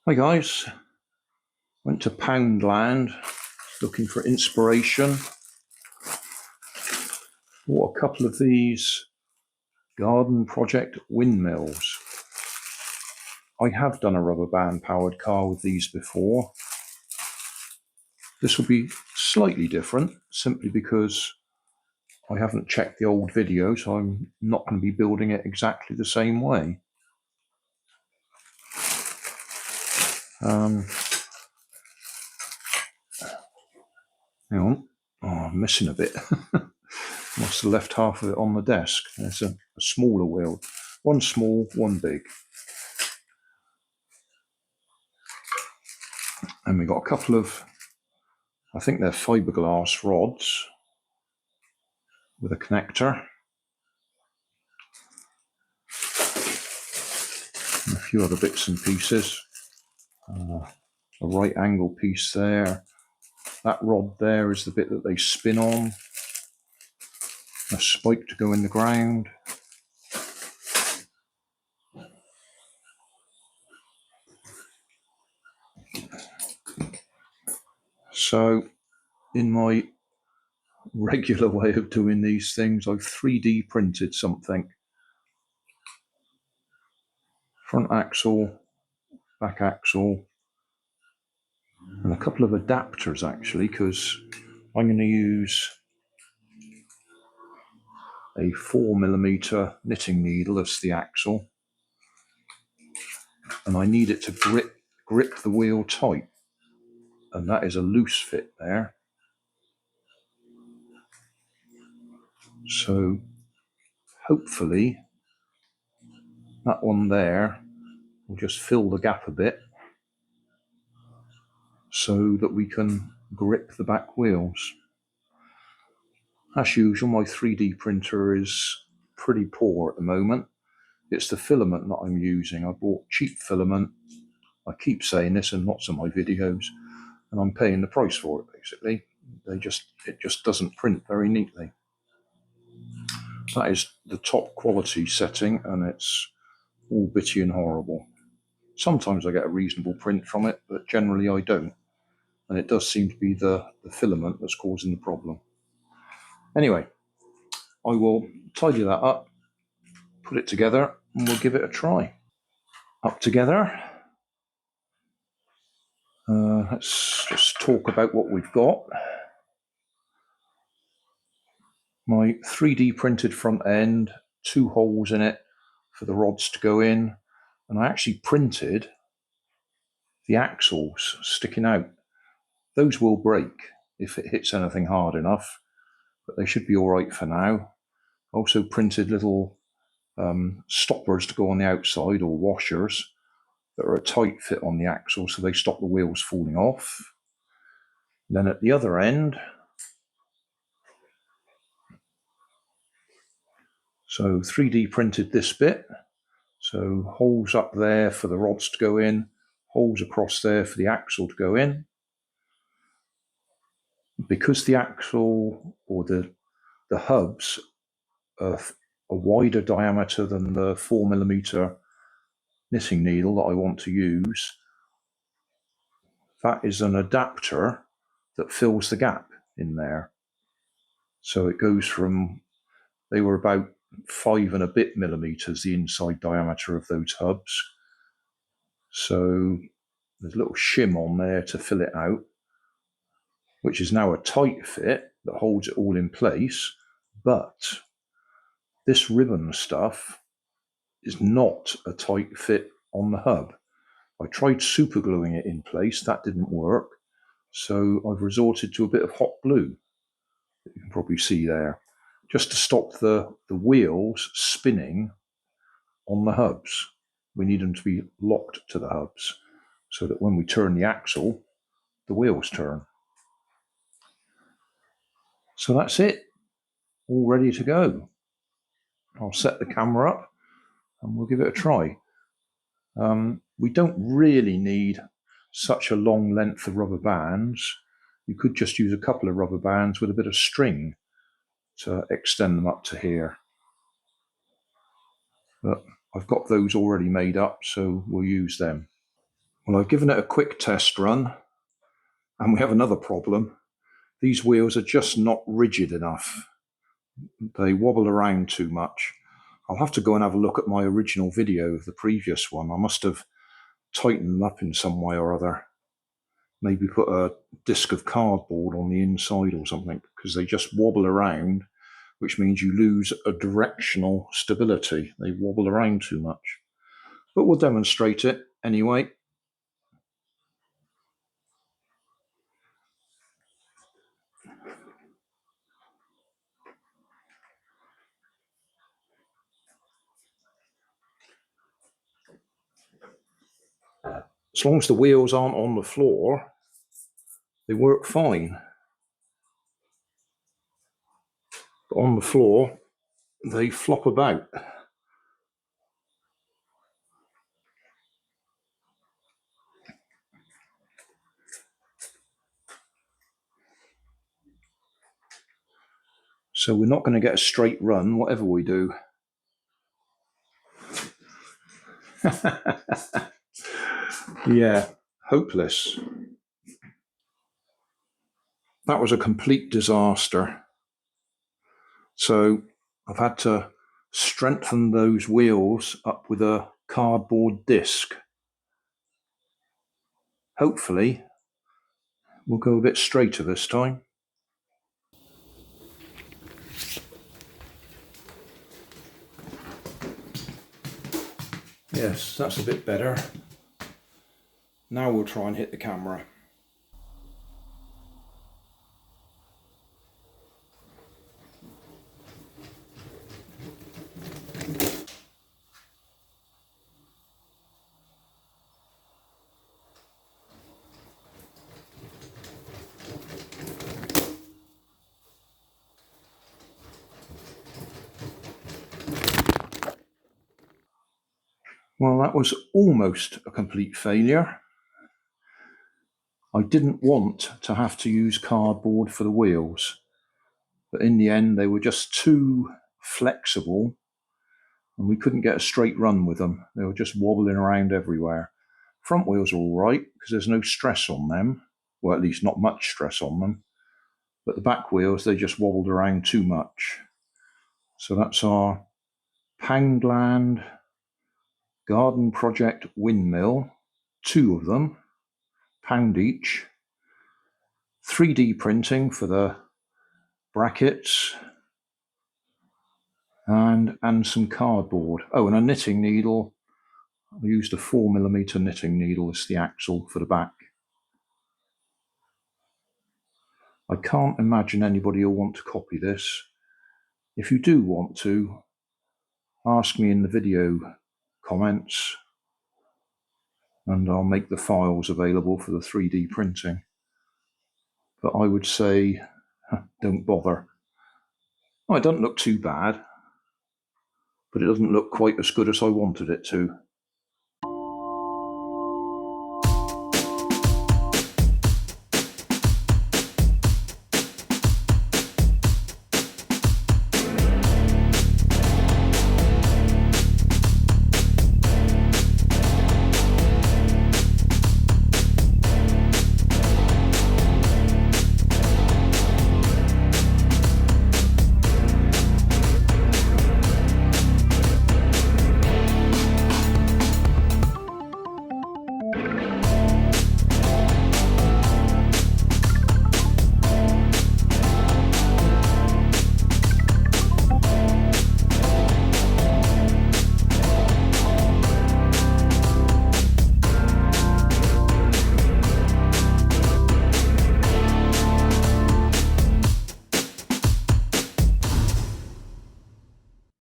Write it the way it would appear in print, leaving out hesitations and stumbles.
Hi guys, went to Poundland looking for inspiration. Bought a couple of these garden project windmills. I have done a rubber band powered car with these before. This will be slightly different simply because I haven't checked the old video, so I'm not going to be building it exactly the same way. Hang on. Oh, I'm missing a bit. Must have left half of it on the desk. There's a smaller wheel. One small, one big. And we got a couple of, I think they're fiberglass rods with a connector. And a few other bits and pieces. A right angle piece there. That rod there is the bit that they spin on. A spike to go in the ground. So in my regular way of doing these things, I've 3D printed something. Front axle, back axle, and a couple of adapters actually, because I'm going to use a 4mm knitting needle as the axle, and I need it to grip the wheel tight, and that is a loose fit there. So hopefully that one there will just fill the gap a bit so that we can grip the back wheels. As usual, my 3D printer is pretty poor at the moment. It's the filament that I'm using. I bought cheap filament. I keep saying this in lots of my videos, and I'm paying the price for it basically. It just doesn't print very neatly. That is the top quality setting, and it's all bitty and horrible. Sometimes I get a reasonable print from it, but generally I don't. And it does seem to be the filament that's causing the problem. Anyway, I will tidy that up, put it together, and we'll give it a try. Up together. Let's just talk about what we've got. My 3D printed front end, 2 holes in it for the rods to go in, and I actually printed the axles sticking out. Those will break if it hits anything hard enough, but they should be all right for now. Also printed little stoppers to go on the outside, or washers, that are a tight fit on the axle so they stop the wheels falling off. Then at the other end, so 3D printed this bit, so holes up there for the rods to go in, holes across there for the axle to go in. Because the axle or the hubs are a wider diameter than the 4mm knitting needle that I want to use, that is an adapter that fills the gap in there. So it goes from, they were about 5 and a bit millimeters, the inside diameter of those hubs. So there's a little shim on there to fill it out, which is now a tight fit that holds it all in place. But this ribbon stuff is not a tight fit on the hub. I tried super gluing it in place, that didn't work. So I've resorted to a bit of hot glue, that you can probably see there, just to stop the wheels spinning on the hubs. We need them to be locked to the hubs so that when we turn the axle, the wheels turn. So that's it, all ready to go. I'll set the camera up and we'll give it a try. We don't really need such a long length of rubber bands. You could just use a couple of rubber bands with a bit of string to extend them up to here. But I've got those already made up, so we'll use them. Well, I've given it a quick test run, and we have another problem. These wheels are just not rigid enough. They wobble around too much. I'll have to go and have a look at my original video of the previous one. I must have tightened them up in some way or other. Maybe put a disc of cardboard on the inside or something, because they just wobble around, which means you lose a directional stability. They wobble around too much. But we'll demonstrate it anyway. As long as the wheels aren't on the floor, they work fine. But on the floor, they flop about. So we're not going to get a straight run, whatever we do. Yeah, hopeless. That was a complete disaster. So I've had to strengthen those wheels up with a cardboard disc. Hopefully, we'll go a bit straighter this time. Yes, that's a bit better. Now we'll try and hit the camera. Well, that was almost a complete failure. I didn't want to have to use cardboard for the wheels, but in the end they were just too flexible and we couldn't get a straight run with them. They were just wobbling around everywhere. Front wheels are all right because there's no stress on them, well, at least not much stress on them, but the back wheels, they just wobbled around too much. So that's our Poundland Garden Project Windmill, 2 of them, £1 each. 3D printing for the brackets, and some cardboard. Oh, and a knitting needle. I used a 4mm knitting needle as the axle for the back. I can't imagine anybody will want to copy this. If you do want to, ask me in the video comments and I'll make the files available for the 3D printing. But I would say, don't bother. Oh, it doesn't look too bad, but it doesn't look quite as good as I wanted it to.